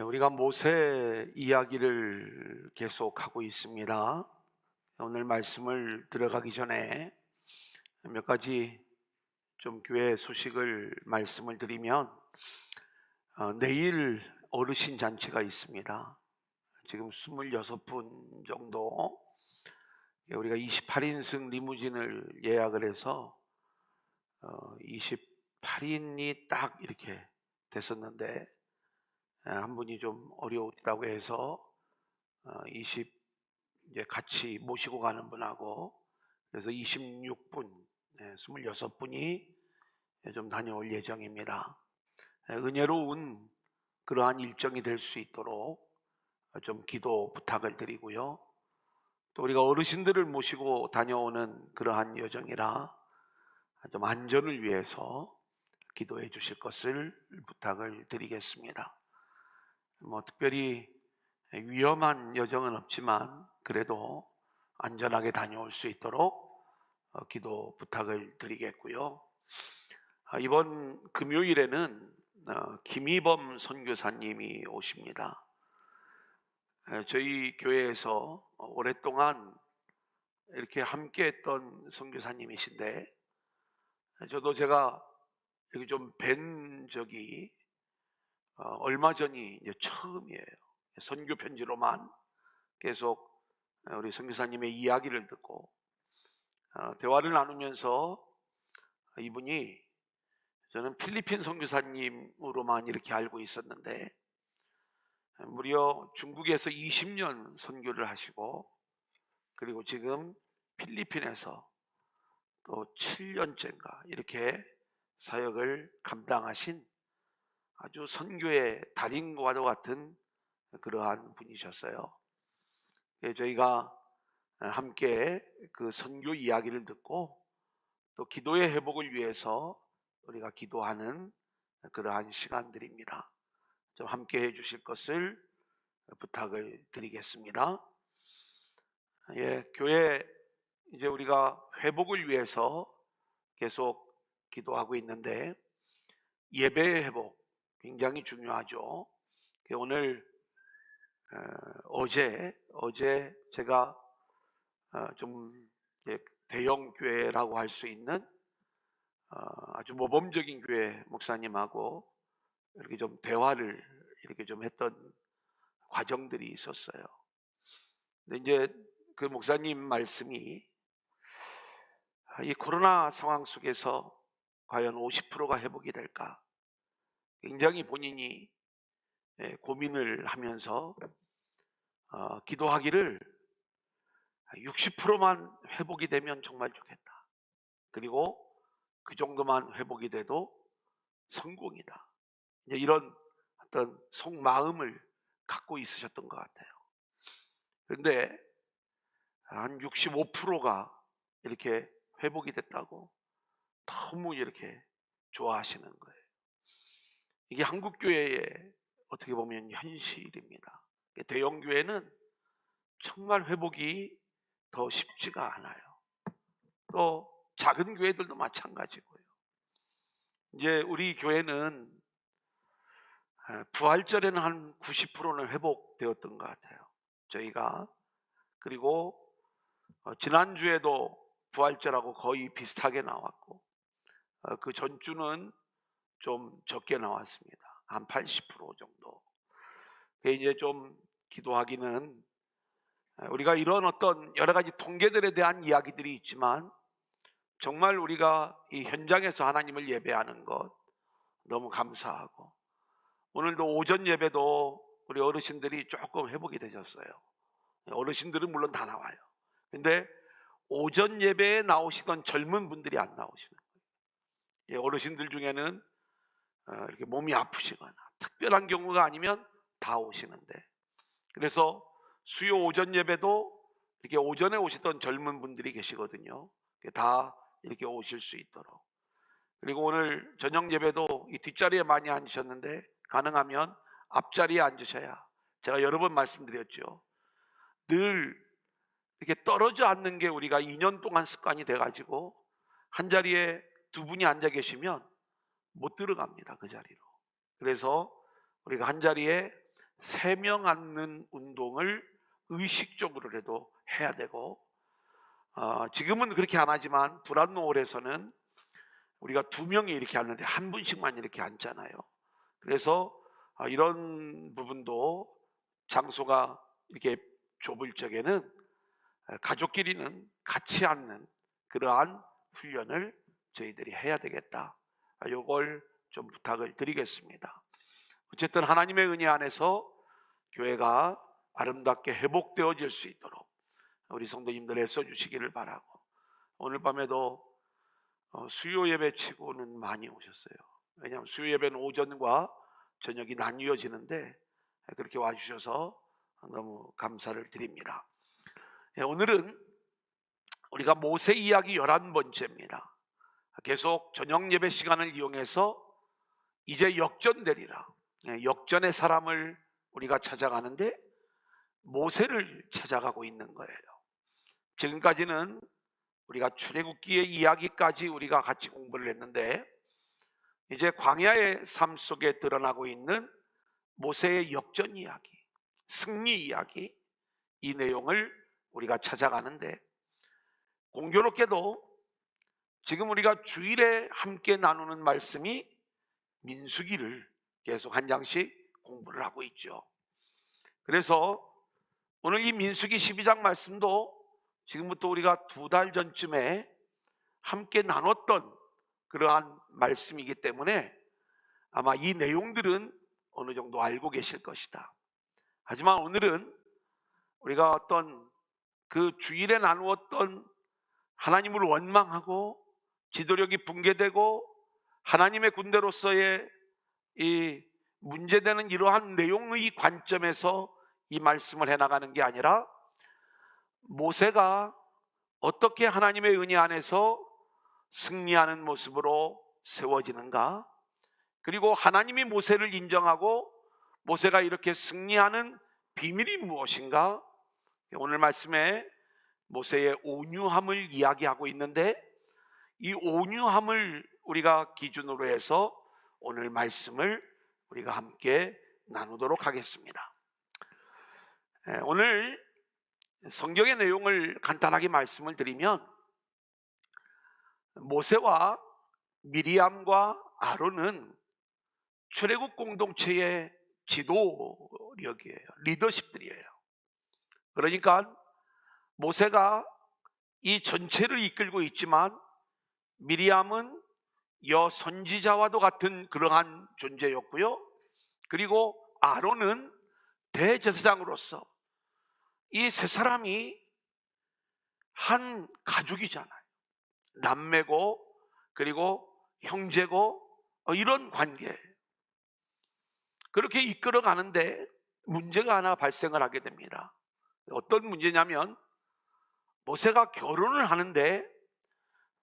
우리가 모세 이야기를 계속하고 있습니다. 오늘 말씀을 들어가기 전에 몇 가지 좀 교회 소식을 말씀을 드리면, 내일 어르신 잔치가 있습니다. 지금 26분 정도 우리가 28인승 리무진을 예약을 해서 28인이 딱 이렇게 됐었는데, 한 분이 좀 어려우시다고 해서 20 이제 같이 모시고 가는 분하고, 그래서 26분, 26분이 좀 다녀올 예정입니다. 은혜로운 그러한 일정이 될 수 있도록 좀 기도 부탁을 드리고요. 또 우리가 어르신들을 모시고 다녀오는 그러한 여정이라 좀 안전을 위해서 기도해 주실 것을 부탁을 드리겠습니다. 특별히 위험한 여정은 없지만 그래도 안전하게 다녀올 수 있도록 기도 부탁을 드리겠고요. 이번 금요일에는 김희범 선교사님이 오십니다. 저희 교회에서 오랫동안 이렇게 함께 했던 선교사님이신데, 저도 제가 이렇게 좀 뵌 적이 얼마 전이 이제 처음이에요. 선교 편지로만 계속 우리 선교사님의 이야기를 듣고 대화를 나누면서, 이분이 저는 필리핀 선교사님으로만 이렇게 알고 있었는데 무려 중국에서 20년 선교를 하시고, 그리고 지금 필리핀에서 또 7년째인가 이렇게 사역을 감당하신 아주 선교의 달인과도 같은 그러한 분이셨어요. 저희가 함께 그 선교 이야기를 듣고 또 기도의 회복을 위해서 우리가 기도하는 그러한 시간들입니다. 좀 함께 해주실 것을 부탁을 드리겠습니다. 교회 이제 우리가 회복을 위해서 계속 기도하고 있는데, 예배의 회복 굉장히 중요하죠. 오늘 어제 제가 좀 대형 교회라고 할 수 있는 아주 모범적인 교회 목사님하고 이렇게 좀 대화를 이렇게 좀 했던 과정들이 있었어요. 근데 이제 그 목사님 말씀이, 이 코로나 상황 속에서 과연 50%가 회복이 될까, 굉장히 본인이 고민을 하면서 기도하기를 60%만 회복이 되면 정말 좋겠다. 그리고 그 정도만 회복이 돼도 성공이다. 이런 어떤 속마음을 갖고 있으셨던 것 같아요. 그런데 한 65%가 이렇게 회복이 됐다고 너무 이렇게 좋아하시는 거예요. 이게 한국교회의 어떻게 보면 현실입니다. 대형 교회는 정말 회복이 더 쉽지가 않아요. 또 작은 교회들도 마찬가지고요. 이제 우리 교회는 부활절에는 한 90%는 회복되었던 것 같아요, 저희가. 그리고 지난주에도 부활절하고 거의 비슷하게 나왔고, 그 전주는 좀 적게 나왔습니다. 한 80% 정도. 이제 좀 기도하기는, 우리가 이런 어떤 여러 가지 통계들에 대한 이야기들이 있지만 정말 우리가 이 현장에서 하나님을 예배하는 것 너무 감사하고, 오늘도 오전 예배도 우리 어르신들이 조금 회복이 되셨어요. 어르신들은 물론 다 나와요. 근데 오전 예배에 나오시던 젊은 분들이 안 나오시는 거예요. 어르신들 중에는 이렇게 몸이 아프시거나 특별한 경우가 아니면 다 오시는데, 그래서 수요 오전 예배도 이렇게 오전에 오시던 젊은 분들이 계시거든요. 다 이렇게 오실 수 있도록. 그리고 오늘 저녁 예배도 이 뒷자리에 많이 앉으셨는데 가능하면 앞자리에 앉으셔야, 제가 여러 번 말씀드렸죠. 늘 이렇게 떨어져 앉는 게 우리가 2년 동안 습관이 돼가지고 한 자리에 두 분이 앉아 계시면 못 들어갑니다, 그 자리로. 그래서 우리가 한 자리에 세 명 앉는 운동을 의식적으로라도 해야 되고, 지금은 그렇게 안 하지만 불안노홀에서는 우리가 두 명이 이렇게 앉는데 한 분씩만 이렇게 앉잖아요. 그래서 이런 부분도 장소가 이렇게 좁을 적에는 가족끼리는 같이 앉는 그러한 훈련을 저희들이 해야 되겠다. 이걸 좀 부탁을 드리겠습니다. 어쨌든 하나님의 은혜 안에서 교회가 아름답게 회복되어질 수 있도록 우리 성도님들 애써 주시기를 바라고, 오늘 밤에도 수요 예배 치고는 많이 오셨어요. 왜냐하면 수요 예배는 오전과 저녁이 나뉘어지는데 그렇게 와주셔서 너무 감사를 드립니다. 오늘은 우리가 모세 이야기 11번째입니다. 계속 저녁 예배 시간을 이용해서 이제 역전되리라, 역전의 사람을 우리가 찾아가는데 모세를 찾아가고 있는 거예요. 지금까지는 우리가 출애굽기의 이야기까지 우리가 같이 공부를 했는데, 이제 광야의 삶 속에 드러나고 있는 모세의 역전 이야기, 승리 이야기, 이 내용을 우리가 찾아가는데, 공교롭게도 지금 우리가 주일에 함께 나누는 말씀이 민수기를 계속 한 장씩 공부를 하고 있죠. 그래서 오늘 이 민수기 12장 말씀도 지금부터 우리가 2달 전쯤에 함께 나눴던 그러한 말씀이기 때문에 아마 이 내용들은 어느 정도 알고 계실 것이다. 하지만 오늘은 우리가 어떤 그 주일에 나누었던 하나님을 원망하고 지도력이 붕괴되고 하나님의 군대로서의 이 문제되는 이러한 내용의 관점에서 이 말씀을 해나가는 게 아니라, 모세가 어떻게 하나님의 은혜 안에서 승리하는 모습으로 세워지는가, 그리고 하나님이 모세를 인정하고 모세가 이렇게 승리하는 비밀이 무엇인가, 오늘 말씀에 모세의 온유함을 이야기하고 있는데, 이 온유함을 우리가 기준으로 해서 오늘 말씀을 우리가 함께 나누도록 하겠습니다. 오늘 성경의 내용을 간단하게 말씀을 드리면, 모세와 미리암과 아론은 출애굽 공동체의 지도력이에요. 리더십들이에요. 그러니까 모세가 이 전체를 이끌고 있지만 미리암은 여선지자와도 같은 그러한 존재였고요. 그리고 아론은 대제사장으로서 이 세 사람이 한 가족이잖아요. 남매고 그리고 형제고 이런 관계예요. 그렇게 이끌어 가는데 문제가 하나 발생을 하게 됩니다. 어떤 문제냐면, 모세가 결혼을 하는데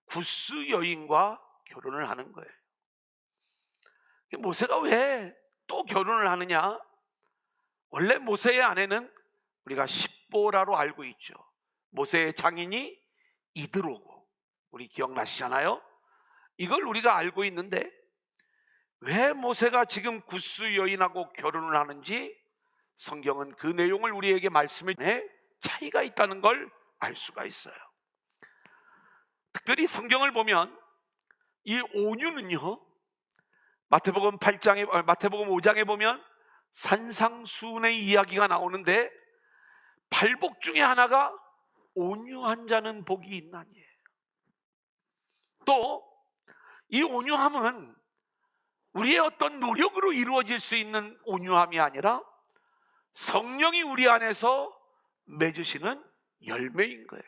구스 여인과 결혼을 하는 거예요. 모세가 왜 또 결혼을 하느냐? 원래 모세의 아내는 우리가 십보라로 알고 있죠. 모세의 장인이 이드로고, 우리 기억나시잖아요. 이걸 우리가 알고 있는데 왜 모세가 지금 구스 여인하고 결혼을 하는지 성경은 그 내용을 우리에게 말씀해 차이가 있다는 걸 알 수가 있어요. 특별히 성경을 보면 이 온유는요, 마태복음 5장에 보면 산상수훈의 이야기가 나오는데, 팔복 중에 하나가 온유한 자는 복이 있나니에요. 또 이 온유함은 우리의 어떤 노력으로 이루어질 수 있는 온유함이 아니라 성령이 우리 안에서 맺으시는 열매인 거예요.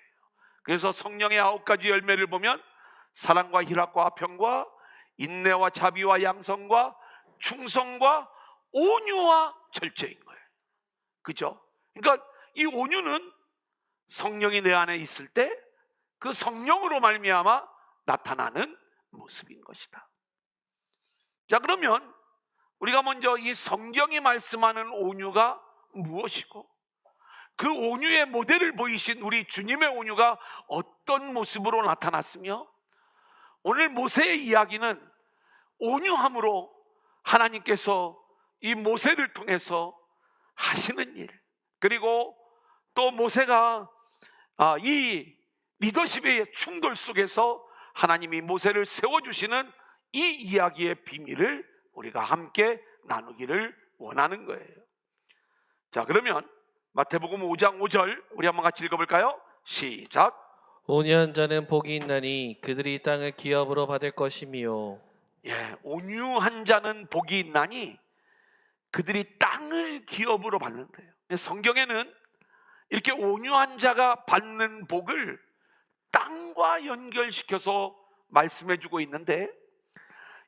그래서 성령의 9가지 열매를 보면 사랑과 희락과 평과 인내와 자비와 양성과 충성과 온유와 절제인 거예요. 그죠? 그러니까 이 온유는 성령이 내 안에 있을 때 그 성령으로 말미암아 나타나는 모습인 것이다. 자, 그러면 우리가 먼저 이 성경이 말씀하는 온유가 무엇이고, 그 온유의 모델을 보이신 우리 주님의 온유가 어떤 모습으로 나타났으며, 오늘 모세의 이야기는 온유함으로 하나님께서 이 모세를 통해서 하시는 일, 그리고 또 모세가 이 리더십의 충돌 속에서 하나님이 모세를 세워주시는 이 이야기의 비밀을 우리가 함께 나누기를 원하는 거예요. 자, 그러면 마태복음 5장 5절 우리 한번 같이 읽어볼까요? 시작. 온유한 자는 복이 있나니 그들이 땅을 기업으로 받을 것이미요. 온유한 자는 복이 있나니 그들이 땅을 기업으로 받는데요. 성경에는 이렇게 온유한 자가 받는 복을 땅과 연결시켜서 말씀해주고 있는데,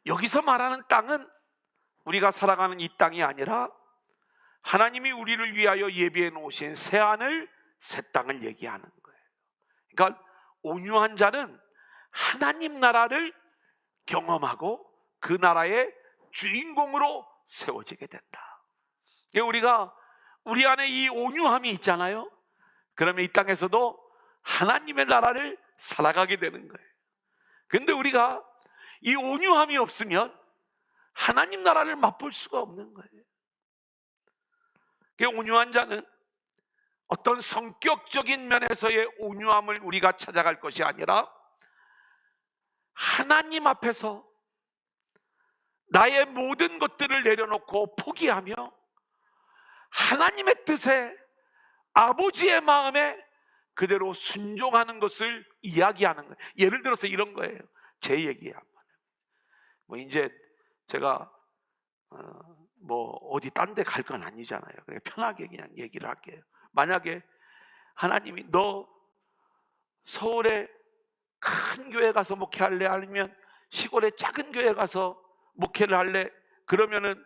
여기서 말하는 땅은 우리가 살아가는 이 땅이 아니라 하나님이 우리를 위하여 예비해 놓으신 새하늘 새 땅을 얘기하는 거예요. 그러니까 온유한 자는 하나님 나라를 경험하고 그 나라의 주인공으로 세워지게 된다. 우리가 우리 안에 이 온유함이 있잖아요. 그러면 이 땅에서도 하나님의 나라를 살아가게 되는 거예요. 그런데 우리가 이 온유함이 없으면 하나님 나라를 맛볼 수가 없는 거예요. 온유한 자는 어떤 성격적인 면에서의 온유함을 우리가 찾아갈 것이 아니라 하나님 앞에서 나의 모든 것들을 내려놓고 포기하며 하나님의 뜻에, 아버지의 마음에 그대로 순종하는 것을 이야기하는 거예요. 예를 들어서 이런 거예요. 제 얘기야. 이제 제가 어디 딴 데 갈 건 아니잖아요. 그냥 편하게 그냥 얘기를 할게요. 만약에 하나님이 너 서울에 큰 교회 가서 목회할래? 아니면 시골에 작은 교회 가서 목회를 할래? 그러면은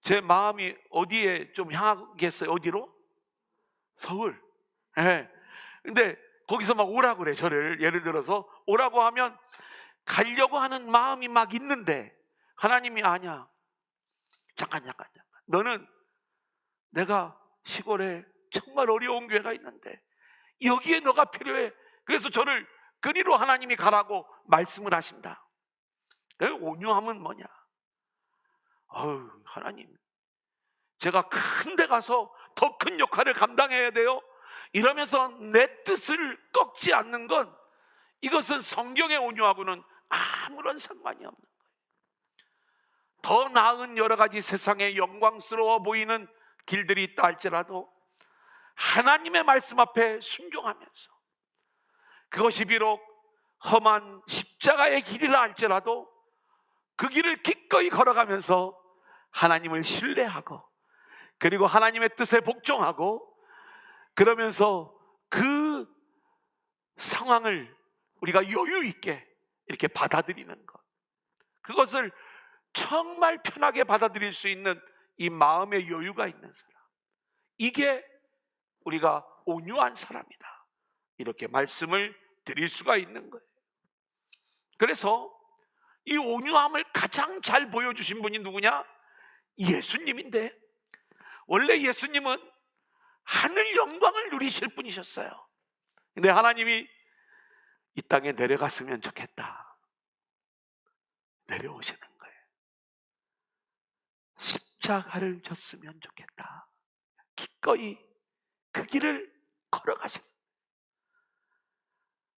제 마음이 어디에 좀 향하겠어요? 어디로? 서울. 근데 거기서 막 오라고 그래. 저를 예를 들어서 오라고 하면 가려고 하는 마음이 막 있는데 하나님이 아니야. 잠깐. 너는 내가 시골에 정말 어려운 교회가 있는데 여기에 너가 필요해. 그래서 저를 그리로 하나님이 가라고 말씀을 하신다. 온유함은 뭐냐? 하나님, 제가 큰 데 가서 더 큰 역할을 감당해야 돼요. 이러면서 내 뜻을 꺾지 않는 건, 이것은 성경의 온유하고는 아무런 상관이 없는 거예요. 더 나은 여러 가지 세상에 영광스러워 보이는 길들이 있다 할지라도 하나님의 말씀 앞에 순종하면서, 그것이 비록 험한 십자가의 길이라 할지라도 그 길을 기꺼이 걸어가면서 하나님을 신뢰하고, 그리고 하나님의 뜻에 복종하고, 그러면서 그 상황을 우리가 여유 있게 이렇게 받아들이는 것, 그것을 정말 편하게 받아들일 수 있는 이 마음의 여유가 있는 사람, 이게 우리가 온유한 사람이다, 이렇게 말씀을 드릴 수가 있는 거예요. 그래서 이 온유함을 가장 잘 보여주신 분이 누구냐? 예수님인데, 원래 예수님은 하늘 영광을 누리실 분이셨어요. 근데 하나님이 이 땅에 내려갔으면 좋겠다, 내려오시는 거예요. 십자가를 졌으면 좋겠다, 기꺼이 그 길을 걸어가시는.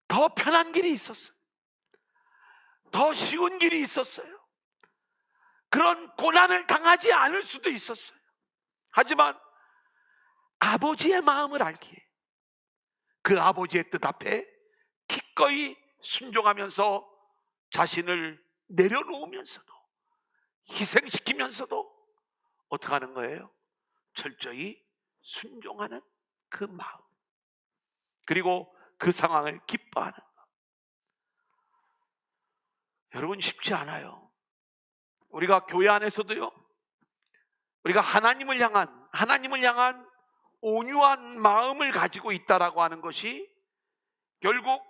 더 편한 길이 있었어요. 더 쉬운 길이 있었어요. 그런 고난을 당하지 않을 수도 있었어요. 하지만 아버지의 마음을 알기에 그 아버지의 뜻 앞에 기꺼이 순종하면서 자신을 내려놓으면서도, 희생시키면서도 어떻게 하는 거예요? 철저히 순종하는 그 마음, 그리고 그 상황을 기뻐하는 것. 여러분, 쉽지 않아요. 우리가 교회 안에서도요, 우리가 하나님을 향한 온유한 마음을 가지고 있다라고 하는 것이 결국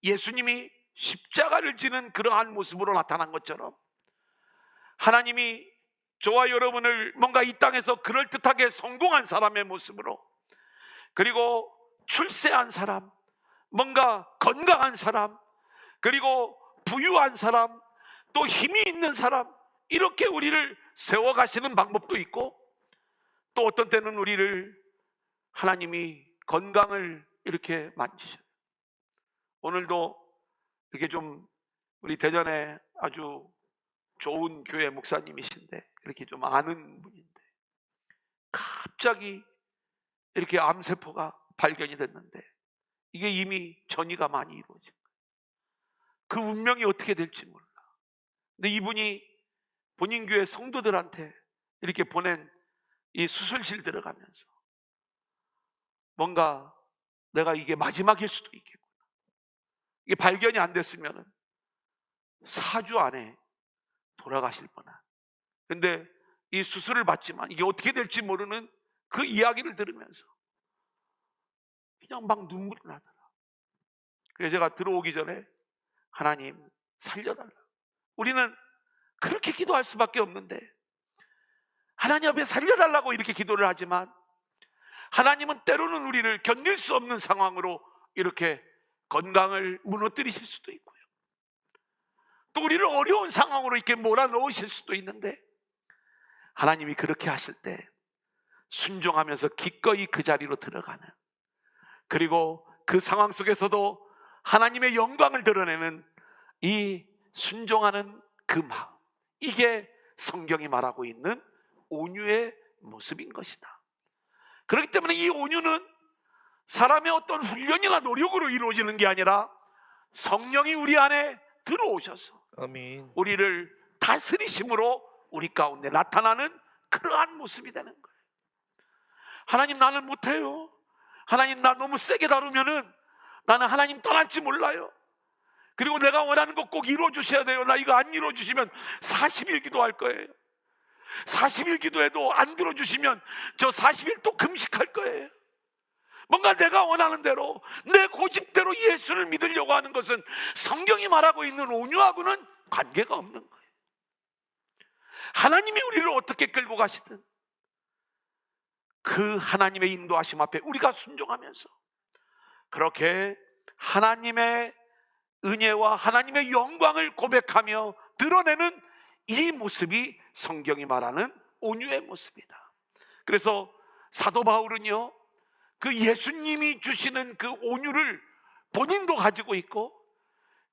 예수님이 십자가를 지는 그러한 모습으로 나타난 것처럼, 하나님이 저와 여러분을 뭔가 이 땅에서 그럴듯하게 성공한 사람의 모습으로, 그리고 출세한 사람, 뭔가 건강한 사람, 그리고 부유한 사람, 또 힘이 있는 사람, 이렇게 우리를 세워가시는 방법도 있고, 또 어떤 때는 우리를 하나님이 건강을 이렇게 만지셔요. 오늘도 이렇게 좀 우리 대전에 아주 좋은 교회 목사님이신데, 이렇게 좀 아는 분인데 갑자기 이렇게 암세포가 발견이 됐는데 이게 이미 전이가 많이 이루어진 거예요. 그 운명이 어떻게 될지 몰라. 근데 이분이 본인 교회 성도들한테 이렇게 보낸 이 수술실 들어가면서 뭔가 내가 이게 마지막일 수도 있겠구나. 이게 발견이 안 됐으면 4주 안에 돌아가실 뻔한. 근데 이 수술을 받지만 이게 어떻게 될지 모르는 그 이야기를 들으면서 그냥 막 눈물이 나더라. 그래서 제가 들어오기 전에 하나님 살려달라. 우리는 그렇게 기도할 수밖에 없는데 하나님 앞에 살려달라고 이렇게 기도를 하지만 하나님은 때로는 우리를 견딜 수 없는 상황으로 이렇게 건강을 무너뜨리실 수도 있고요, 또 우리를 어려운 상황으로 이렇게 몰아넣으실 수도 있는데 하나님이 그렇게 하실 때 순종하면서 기꺼이 그 자리로 들어가는, 그리고 그 상황 속에서도 하나님의 영광을 드러내는 이 순종하는 그 마음, 이게 성경이 말하고 있는 온유의 모습인 것이다. 그렇기 때문에 이 온유는 사람의 어떤 훈련이나 노력으로 이루어지는 게 아니라 성령이 우리 안에 들어오셔서 아멘. 우리를 다스리심으로 우리 가운데 나타나는 그러한 모습이 되는 거예요. 하나님 나는 못해요. 하나님 나 너무 세게 다루면은 나는 하나님 떠날지 몰라요. 그리고 내가 원하는 거 꼭 이루어 주셔야 돼요. 나 이거 안 이루어 주시면 40일 기도할 거예요. 40일 기도해도 안 들어주시면 저 40일 또 금식할 거예요. 뭔가 내가 원하는 대로 내 고집대로 예수를 믿으려고 하는 것은 성경이 말하고 있는 온유하고는 관계가 없는 거예요. 하나님이 우리를 어떻게 끌고 가시든 그 하나님의 인도하심 앞에 우리가 순종하면서 그렇게 하나님의 은혜와 하나님의 영광을 고백하며 드러내는 이 모습이 성경이 말하는 온유의 모습이다. 그래서 사도 바울은요, 그 예수님이 주시는 그 온유를 본인도 가지고 있고,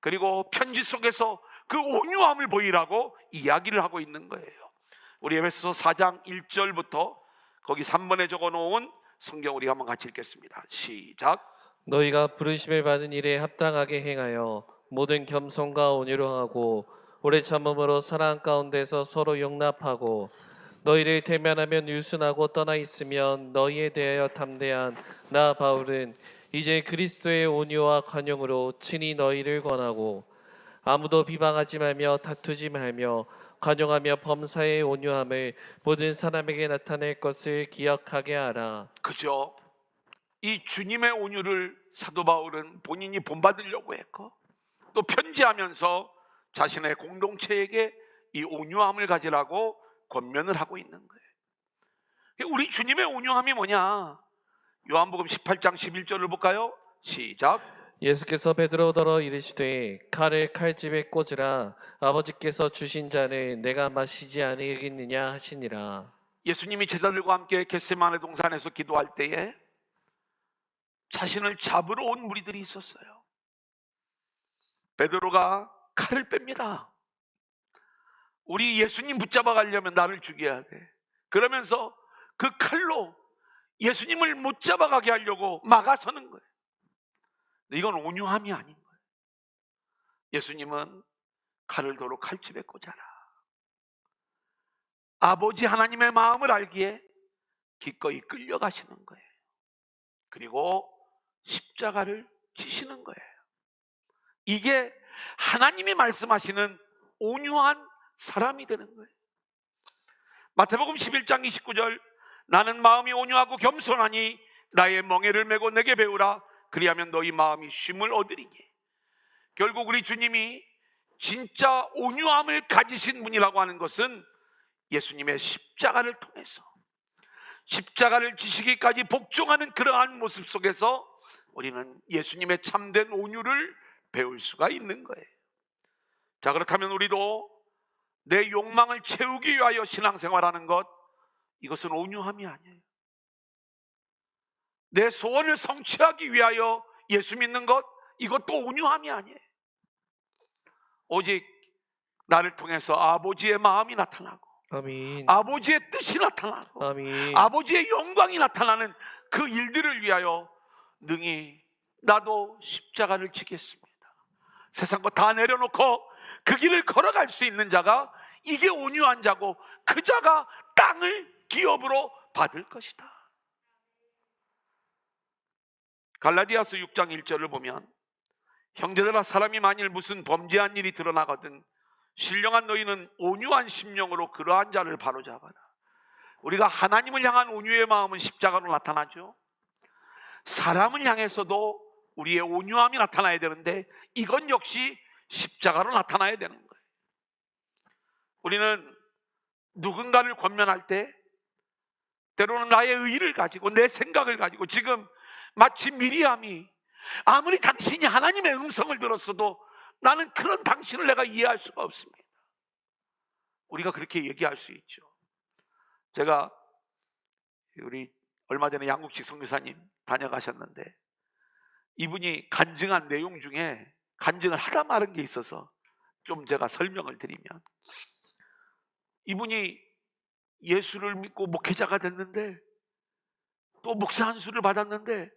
그리고 편지 속에서 그 온유함을 보이라고 이야기를 하고 있는 거예요. 우리 에베소서 4장 1절부터 거기 3번에 적어놓은 성경 우리 한번 같이 읽겠습니다. 시작. 너희가 부르심을 받은 일에 합당하게 행하여 모든 겸손과 온유로 하고 오래 참음으로 사랑 가운데서 서로 용납하고 너희를 대면하면 유순하고 떠나 있으면 너희에 대하여 담대한 나 바울은 이제 그리스도의 온유와 관용으로 친히 너희를 권하고 아무도 비방하지 말며 다투지 말며 관용하며 범사의 온유함을 모든 사람에게 나타낼 것을 기억하게 하라. 그죠? 이 주님의 온유를 사도 바울은 본인이 본받으려고 했고 또 편지하면서 자신의 공동체에게 이 온유함을 가지라고 권면을 하고 있는 거예요. 우리 주님의 온유함이 뭐냐? 요한복음 18장 11절을 볼까요? 시작. 예수께서 베드로더러 이르시되 칼을 칼집에 꽂으라. 아버지께서 주신 잔을 내가 마시지 아니하겠느냐 하시니라. 예수님이 제자들과 함께 겟세마네 동산에서 기도할 때에 자신을 잡으러 온 무리들이 있었어요. 베드로가 칼을 뺍니다. 우리 예수님 붙잡아 가려면 나를 죽여야 돼. 그러면서 그 칼로 예수님을 못 잡아가게 하려고 막아서는 거예요. 근데 이건 온유함이 아닌 거예요. 예수님은 칼을 도로 칼집에 꽂아라. 아버지 하나님의 마음을 알기에 기꺼이 끌려가시는 거예요. 그리고 십자가를 지시는 거예요. 이게 하나님이 말씀하시는 온유한 사람이 되는 거예요. 마태복음 11장 29절 나는 마음이 온유하고 겸손하니 나의 멍에를 메고 내게 배우라. 그리하면 너희 마음이 쉼을 얻으리니. 결국 우리 주님이 진짜 온유함을 가지신 분이라고 하는 것은 예수님의 십자가를 통해서 십자가를 지시기까지 복종하는 그러한 모습 속에서 우리는 예수님의 참된 온유를 배울 수가 있는 거예요. 자, 그렇다면 우리도 내 욕망을 채우기 위하여 신앙생활하는 것, 이것은 온유함이 아니에요. 내 소원을 성취하기 위하여 예수 믿는 것, 이것도 온유함이 아니에요. 오직 나를 통해서 아버지의 마음이 나타나고 아멘. 아버지의 뜻이 나타나고 아멘. 아버지의 영광이 나타나는 그 일들을 위하여 능히 나도 십자가를 지겠습니다. 세상 거 다 내려놓고 그 길을 걸어갈 수 있는 자가, 이게 온유한 자고, 그 자가 땅을 기업으로 받을 것이다. 갈라디아서 6장 1절을 보면, 형제들아, 사람이 만일 무슨 범죄한 일이 드러나거든 신령한 너희는 온유한 심령으로 그러한 자를 바로잡아라. 우리가 하나님을 향한 온유의 마음은 십자가로 나타나죠. 사람을 향해서도 우리의 온유함이 나타나야 되는데, 이건 역시 십자가로 나타나야 되는 거예요. 우리는 누군가를 권면할 때 때로는 나의 의의를 가지고, 내 생각을 가지고, 지금 마치 미리암이 아무리 당신이 하나님의 음성을 들었어도 나는 그런 당신을 내가 이해할 수가 없습니다. 우리가 그렇게 얘기할 수 있죠. 제가 우리 얼마 전에 양국식 선교사님 다녀가셨는데, 이분이 간증한 내용 중에 간증을 하다 말은 게 있어서 좀 제가 설명을 드리면, 이분이 예수를 믿고 목회자가 됐는데, 또 목사 한 수를 받았는데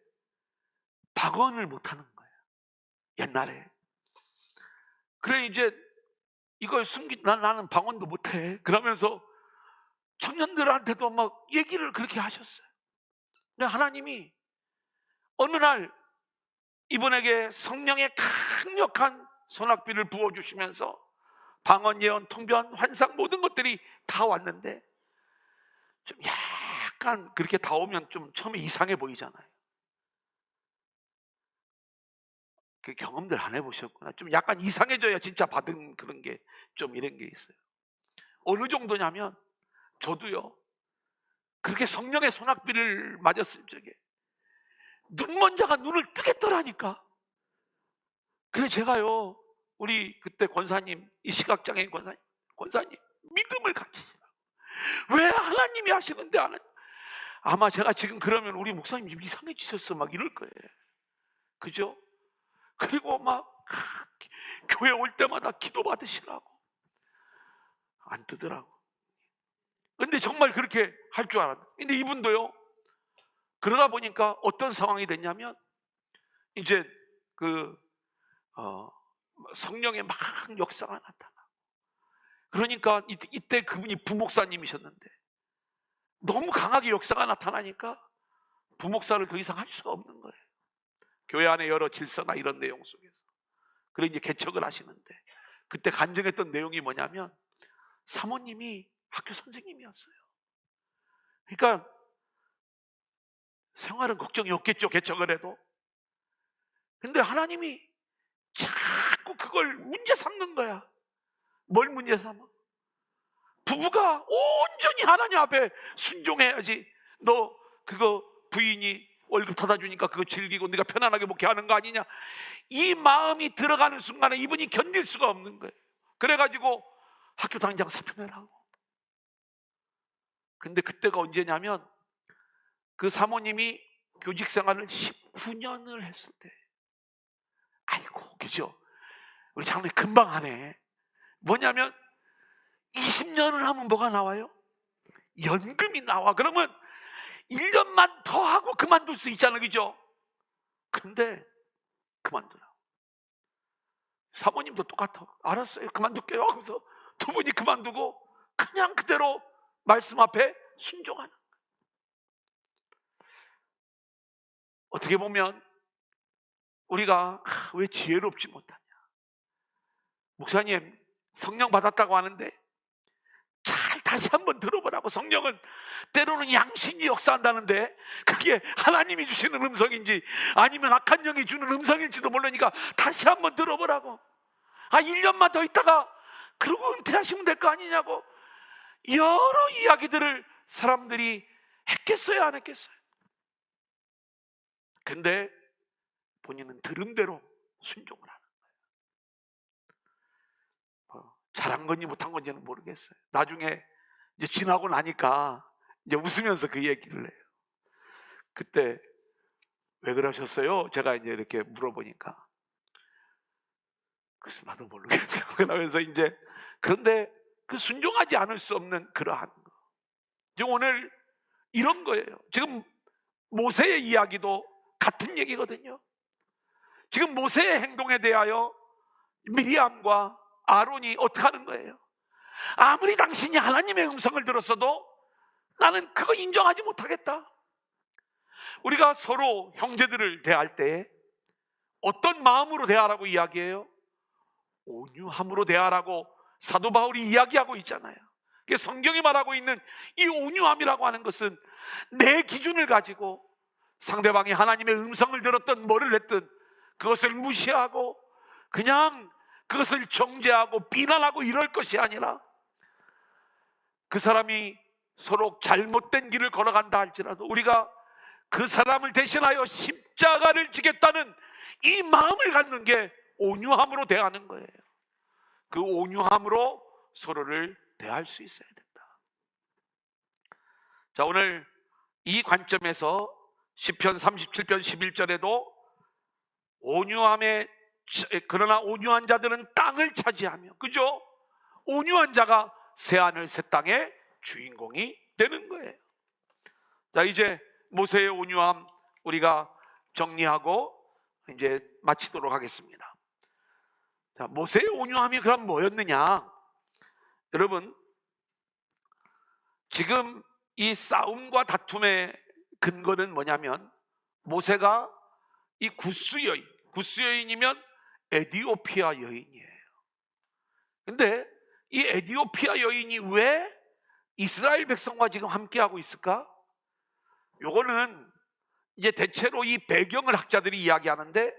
방언을 못하는 거예요, 옛날에. 그래 이제 이걸 나는 방언도 못해 그러면서 청년들한테도 막 얘기를 그렇게 하셨어요. 근데 하나님이 어느 날 이분에게 성령의 강력한 소낙비를 부어주시면서 방언, 예언, 통변, 환상 모든 것들이 다 왔는데, 좀 약간 그렇게 다 오면 좀 처음에 이상해 보이잖아요. 그 경험들 안 해보셨구나. 좀 약간 이상해져야 진짜 받은 그런 게 좀 이런 게 있어요. 어느 정도냐면, 저도요 그렇게 성령의 소낙비를 맞았을 적에 눈먼 자가 눈을 뜨겠더라니까. 그래서 제가요, 우리 그때 권사님, 이 시각장애인 권사님 믿음을 가지시라고. 왜 하나님이 하시는데 안 하냐. 아마 제가 지금 그러면 우리 목사님 좀 이상해지셨어 막 이럴 거예요. 그죠? 그리고 막 교회 올 때마다 기도 받으시라고. 안 뜨더라고. 근데 정말 그렇게 할 줄 알았는데, 근데 이분도요, 그러다 보니까 어떤 상황이 됐냐면, 이제 성령의 막 역사가 나타나. 그러니까 이때 그분이 부목사님이셨는데, 너무 강하게 역사가 나타나니까 부목사를 더 이상 할 수가 없는 거예요. 교회 안에 여러 질서나 이런 내용 속에서. 그래 이제 개척을 하시는데, 그때 간증했던 내용이 뭐냐면, 사모님이 학교 선생님이었어요. 그러니까 생활은 걱정이 없겠죠, 개척을 해도. 근데 하나님이 자꾸 그걸 문제 삼는 거야. 뭘 문제 삼아? 부부가 온전히 하나님 앞에 순종해야지. 너 그거 부인이 월급 타다 주니까 그거 즐기고 네가 편안하게 목회하는 거 아니냐. 이 마음이 들어가는 순간에 이분이 견딜 수가 없는 거예요. 그래가지고 학교 당장 사표내라고. 근데 그때가 언제냐면, 그 사모님이 교직 생활을 19년을 했을 때. 아이고, 그죠? 우리 장로님 금방 하네. 뭐냐면 20년을 하면 뭐가 나와요? 연금이 나와. 그러면 1년만 더 하고 그만둘 수 있잖아요, 그죠? 근데 그만두라. 사모님도 똑같아. 알았어요, 그만둘게요 하고서 두 분이 그만두고 그냥 그대로 말씀 앞에 순종하는 거예요. 어떻게 보면 우리가 왜 지혜롭지 못하냐. 목사님 성령 받았다고 하는데 잘 다시 한번 들어보라고. 성령은 때로는 양심이 역사한다는데, 그게 하나님이 주시는 음성인지 아니면 악한 영이 주는 음성일지도 모르니까 다시 한번 들어보라고. 1년만 더 있다가 그러고 은퇴하시면 될 거 아니냐고. 여러 이야기들을 사람들이 했겠어요, 안 했겠어요? 근데 본인은 들은 대로 순종을 하는 거예요. 잘한 건지 못한 건지는 모르겠어요. 나중에 이제 지나고 나니까 이제 웃으면서 그 얘기를 해요. 그때 왜 그러셨어요? 제가 이제 이렇게 물어보니까 글쎄 나도 모르겠어요. 그러면서 이제 그런데 그 순종하지 않을 수 없는 그러한 거. 이제 오늘 이런 거예요. 지금 모세의 이야기도 같은 얘기거든요. 지금 모세의 행동에 대하여 미리암과 아론이 어떻게 하는 거예요? 아무리 당신이 하나님의 음성을 들었어도 나는 그거 인정하지 못하겠다. 우리가 서로 형제들을 대할 때 어떤 마음으로 대하라고 이야기해요? 온유함으로 대하라고 사도 바울이 이야기하고 있잖아요. 성경이 말하고 있는 이 온유함이라고 하는 것은 내 기준을 가지고 상대방이 하나님의 음성을 들었든 뭐를 했든 그것을 무시하고 그냥 그것을 정죄하고 비난하고 이럴 것이 아니라 그 사람이 서로 잘못된 길을 걸어간다 할지라도 우리가 그 사람을 대신하여 십자가를 지겠다는 이 마음을 갖는 게 온유함으로 대하는 거예요. 그 온유함으로 서로를 대할 수 있어야 된다. 자, 오늘 이 관점에서 시편 37편 11절에도 그러나 온유한 자들은 땅을 차지하며, 그죠? 온유한 자가 새하늘 새 땅의 주인공이 되는 거예요. 자, 이제 모세의 온유함 우리가 정리하고 이제 마치도록 하겠습니다. 자, 모세의 온유함이 그럼 뭐였느냐? 여러분, 지금 이 싸움과 다툼의 근거는 뭐냐면 모세가 이 구스 여인이면 에디오피아 여인이에요. 근데 이 에디오피아 여인이 왜 이스라엘 백성과 지금 함께하고 있을까? 요거는 이제 대체로 이 배경을 학자들이 이야기하는데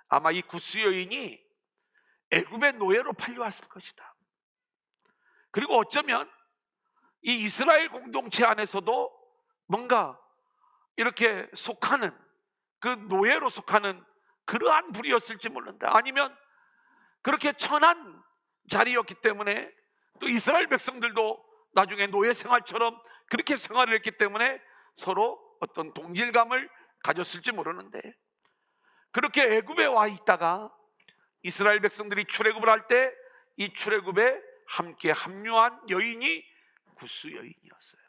아마 이 구스 여인이 애굽의 노예로 팔려왔을 것이다. 그리고 어쩌면 이 이스라엘 공동체 안에서도 뭔가 이렇게 속하는 그 노예로 속하는 그러한 부류였을지 모른다. 아니면 그렇게 천한 자리였기 때문에 또 이스라엘 백성들도 나중에 노예 생활처럼 그렇게 생활을 했기 때문에 서로 어떤 동질감을 가졌을지 모르는데 그렇게 애굽에 와 있다가 이스라엘 백성들이 출애굽을 할 때 이 출애굽에 함께 합류한 여인이 구스 여인이었어요.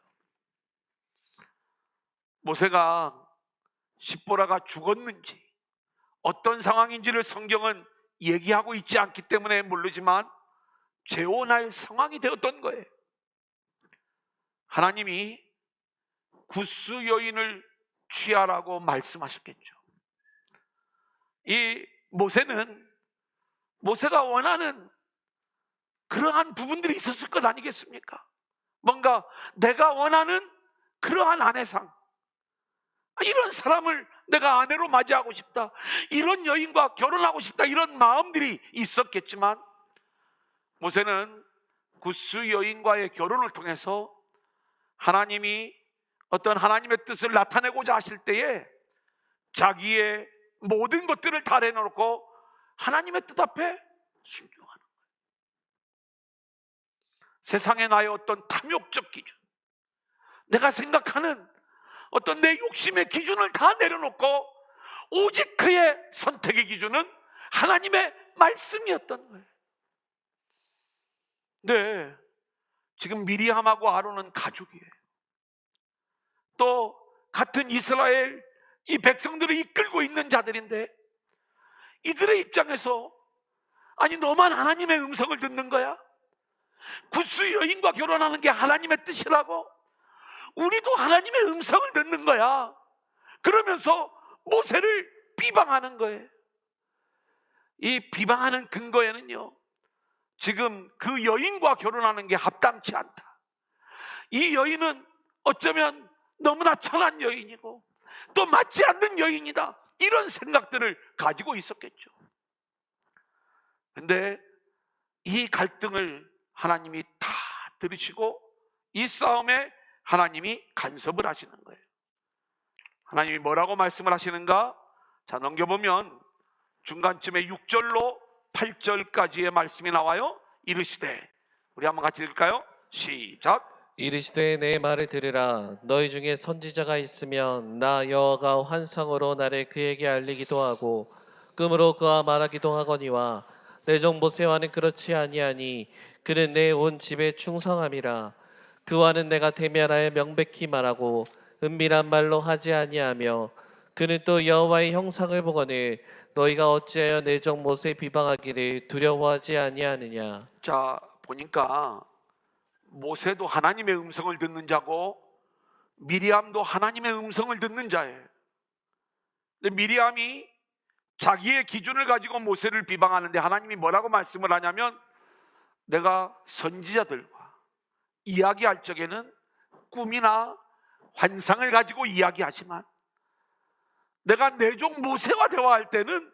모세가 십보라가 죽었는지 어떤 상황인지를 성경은 얘기하고 있지 않기 때문에 모르지만 재혼할 상황이 되었던 거예요. 하나님이 구스 여인을 취하라고 말씀하셨겠죠. 이 모세가 원하는 그러한 부분들이 있었을 것 아니겠습니까? 뭔가 내가 원하는 그러한 아내상, 이런 사람을 내가 아내로 맞이하고 싶다, 이런 여인과 결혼하고 싶다, 이런 마음들이 있었겠지만 모세는 구스 여인과의 결혼을 통해서 하나님이 어떤 하나님의 뜻을 나타내고자 하실 때에 자기의 모든 것들을 다 내놓고 하나님의 뜻 앞에 순종하는 거예요. 세상에 나의 어떤 탐욕적 기준, 내가 생각하는 어떤 내 욕심의 기준을 다 내려놓고 오직 그의 선택의 기준은 하나님의 말씀이었던 거예요. 네, 지금 미리암하고 아론은 가족이에요. 또 같은 이스라엘 이 백성들을 이끌고 있는 자들인데 이들의 입장에서 아니 너만 하나님의 음성을 듣는 거야? 구스 여인과 결혼하는 게 하나님의 뜻이라고? 우리도 하나님의 음성을 듣는 거야. 그러면서 모세를 비방하는 거예요. 이 비방하는 근거에는요, 지금 그 여인과 결혼하는 게 합당치 않다, 이 여인은 어쩌면 너무나 천한 여인이고 또 맞지 않는 여인이다, 이런 생각들을 가지고 있었겠죠. 근데 이 갈등을 하나님이 다 들으시고 이 싸움에 하나님이 간섭을 하시는 거예요. 하나님이 뭐라고 말씀을 하시는가? 자, 넘겨보면 중간쯤에 6절로 8절까지의 말씀이 나와요. 이르시되, 우리 한번 같이 읽을까요? 시작. 이르시되 내 말을 들으라. 너희 중에 선지자가 있으면 나 여호와가 환상으로 나를 그에게 알리기도 하고 꿈으로 그와 말하기도 하거니와 내 종 모세와는 그렇지 아니하니 그는 내 온 집에 충성함이라. 그와는 내가 대면하여 명백히 말하고 은밀한 말로 하지 아니하며 그는 또 여호와의 형상을 보거늘 너희가 어찌하여 내 종 모세 비방하기를 두려워하지 아니하느냐. 자, 보니까 모세도 하나님의 음성을 듣는 자고 미리암도 하나님의 음성을 듣는 자예요. 근데 미리암이 자기의 기준을 가지고 모세를 비방하는데 하나님이 뭐라고 말씀을 하냐면, 내가 선지자들과 이야기할 적에는 꿈이나 환상을 가지고 이야기하지만 내가 내 종 모세와 대화할 때는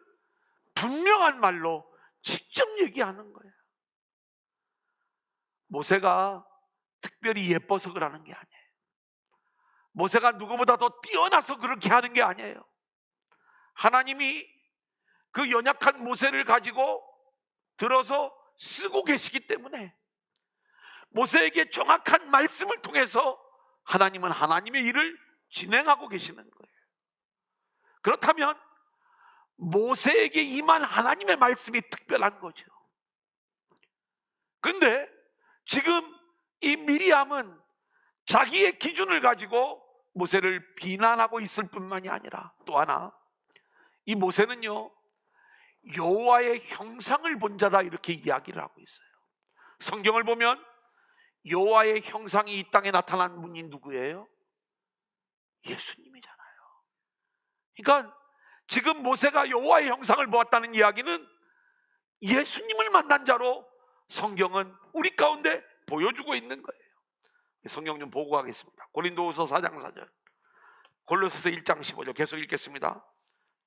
분명한 말로 직접 얘기하는 거예요. 모세가 특별히 예뻐서 그러는 게 아니에요. 모세가 누구보다 더 뛰어나서 그렇게 하는 게 아니에요. 하나님이 그 연약한 모세를 가지고 들어서 쓰고 계시기 때문에 모세에게 정확한 말씀을 통해서 하나님은 하나님의 일을 진행하고 계시는 거예요. 그렇다면 모세에게 임한 하나님의 말씀이 특별한 거죠. 근데 지금 이 미리암은 자기의 기준을 가지고 모세를 비난하고 있을 뿐만이 아니라 또 하나, 이 모세는요 여호와의 형상을 본 자다 이렇게 이야기를 하고 있어요. 성경을 보면 여호와의 형상이 이 땅에 나타난 분이 누구예요? 예수님이잖아요. 그러니까 지금 모세가 여호와의 형상을 보았다는 이야기는 예수님을 만난 자로 성경은 우리 가운데 보여주고 있는 거예요. 성경 좀 보고 가겠습니다. 고린도후서 4장 4절, 골로새서 1장 15절 계속 읽겠습니다.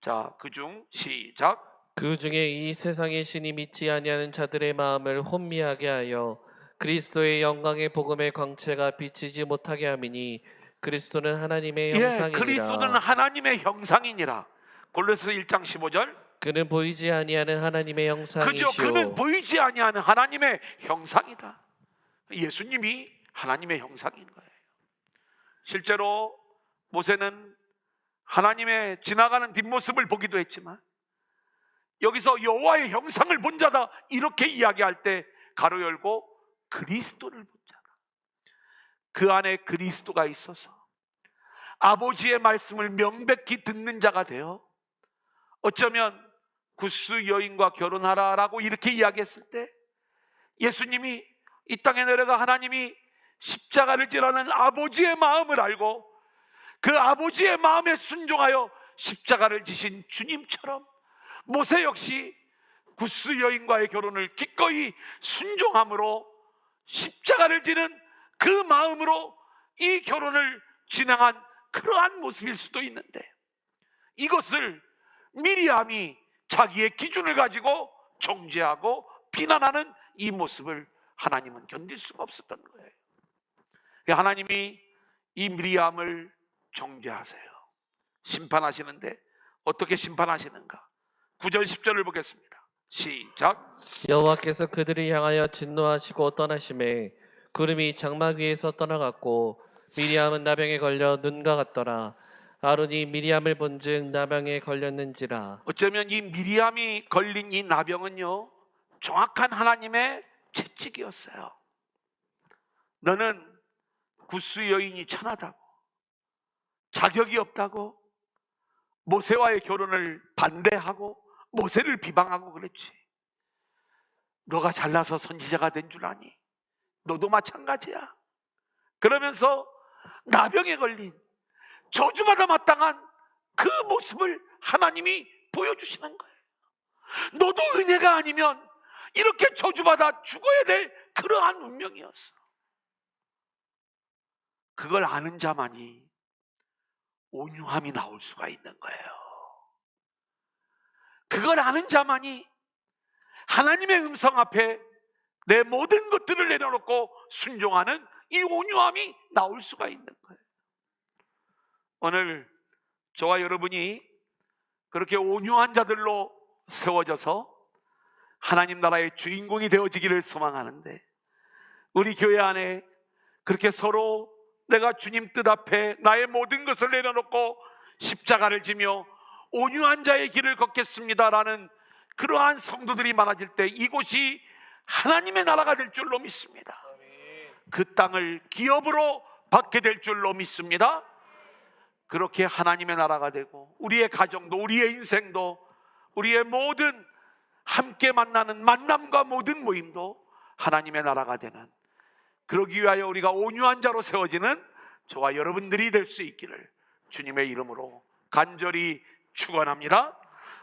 자, 그중 시작. 그 중에 이 세상의 신이 믿지 아니하는 자들의 마음을 혼미하게 하여 그리스도의 영광의 복음의 광채가 비치지 못하게 함이니 그리스도는 하나님의 형상이니라. 그리스도는 하나님의 형상이니라. 골로새서 1장 15절. 그는 보이지 아니하는 하나님의 형상이시오. 그죠? 그는 보이지 아니하는 하나님의 형상이다. 예수님이 하나님의 형상인 거예요. 실제로 모세는 하나님의 지나가는 뒷모습을 보기도 했지만 여기서 여호와의 형상을 본 자다 이렇게 이야기할 때 가로 열고 그리스도를 본 자다. 그 안에 그리스도가 있어서 아버지의 말씀을 명백히 듣는 자가 되어 어쩌면 구스 여인과 결혼하라라고 이렇게 이야기했을 때 예수님이 이 땅에 내려가 하나님이 십자가를 지라는 아버지의 마음을 알고 그 아버지의 마음에 순종하여 십자가를 지신 주님처럼 모세 역시 구스 여인과의 결혼을 기꺼이 순종함으로 십자가를 지는 그 마음으로 이 결혼을 진행한 그러한 모습일 수도 있는데, 이것을 미리암이 자기의 기준을 가지고 정죄하고 비난하는 이 모습을 하나님은 견딜 수가 없었던 거예요. 하나님이 이 미리암을 정죄하세요. 심판하시는데 어떻게 심판하시는가? 9절 10절을 보겠습니다. 시작. 여호와께서 그들을 향하여 진노하시고 떠나심에 구름이 장막 위에서 떠나갔고 미리암은 나병에 걸려 눈가 같더라. 아론이 미리암을 본즉 나병에 걸렸는지라. 어쩌면 이 미리암이 걸린 이 나병은요 정확한 하나님의 채찍이었어요. 너는 구스 여인이 천하다고, 자격이 없다고, 모세와의 결혼을 반대하고 모세를 비방하고 그랬지. 너가 잘나서 선지자가 된 줄 아니? 너도 마찬가지야. 그러면서 나병에 걸린 저주받아 마땅한 그 모습을 하나님이 보여주시는 거예요. 너도 은혜가 아니면 이렇게 저주받아 죽어야 될 그러한 운명이었어. 그걸 아는 자만이 온유함이 나올 수가 있는 거예요. 그걸 아는 자만이 하나님의 음성 앞에 내 모든 것들을 내려놓고 순종하는 이 온유함이 나올 수가 있는 거예요. 오늘 저와 여러분이 그렇게 온유한 자들로 세워져서 하나님 나라의 주인공이 되어지기를 소망하는데, 우리 교회 안에 그렇게 서로 내가 주님 뜻 앞에 나의 모든 것을 내려놓고 십자가를 지며 온유한 자의 길을 걷겠습니다라는 그러한 성도들이 많아질 때 이곳이 하나님의 나라가 될 줄로 믿습니다. 그 땅을 기업으로 받게 될 줄로 믿습니다. 그렇게 하나님의 나라가 되고 우리의 가정도, 우리의 인생도, 우리의 모든 함께 만나는 만남과 모든 모임도 하나님의 나라가 되는, 그러기 위하여 우리가 온유한 자로 세워지는 저와 여러분들이 될 수 있기를 주님의 이름으로 간절히 축원합니다.